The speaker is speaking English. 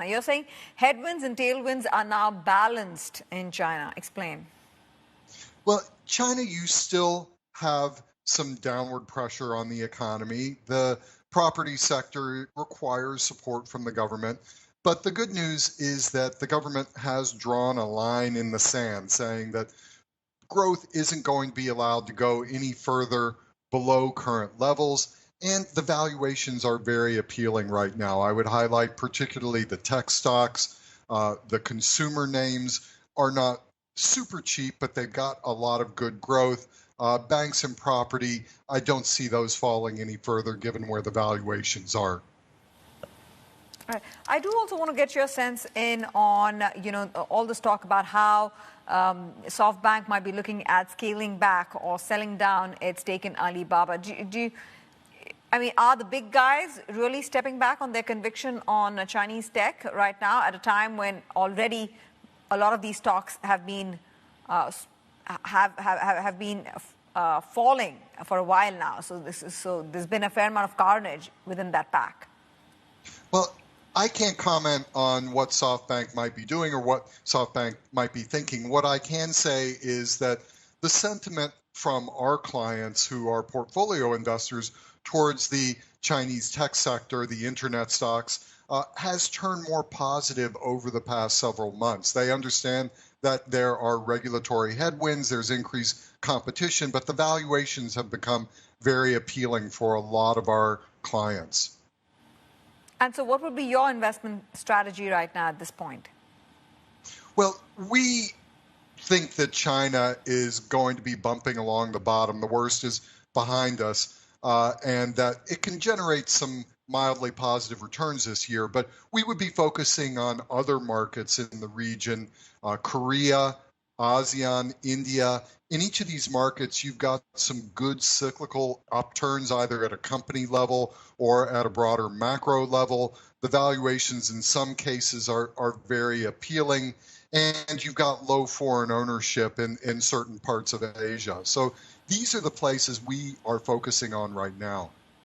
Now, you're saying headwinds and tailwinds are now balanced in China. Explain. Well, China, you still have some downward pressure on the economy. The property sector requires support from the government. But the good news is that the government has drawn a line in the sand saying that growth isn't going to be allowed to go any further below current levels. And the valuations are very appealing right now. I would highlight particularly the tech stocks. The consumer names are not super cheap, but they've got a lot of good growth. Banks and property, I don't see those falling any further given where the valuations are. All right. I do also want to get your sense in on, all this talk about how SoftBank might be looking at scaling back or selling down its stake in Alibaba. Are the big guys really stepping back on their conviction on Chinese tech right now at a time when already a lot of these stocks have been falling for a while now? So there's been a fair amount of carnage within that pack. Well, I can't comment on what SoftBank might be doing or what SoftBank might be thinking. What I can say is that the sentiment from our clients who are portfolio investors towards the Chinese tech sector, the internet stocks, has turned more positive over the past several months. They understand that there are regulatory headwinds, there's increased competition, but the valuations have become very appealing for a lot of our clients. And so what would be your investment strategy right now at this point? Well, we think that China is going to be bumping along the bottom. The worst is behind us, and that it can generate some mildly positive returns this year. But we would be focusing on other markets in the region, Korea, ASEAN, India. In each of these markets, you've got some good cyclical upturns, either at a company level or at a broader macro level. The valuations in some cases are very appealing, and you've got low foreign ownership in certain parts of Asia. So these are the places we are focusing on right now.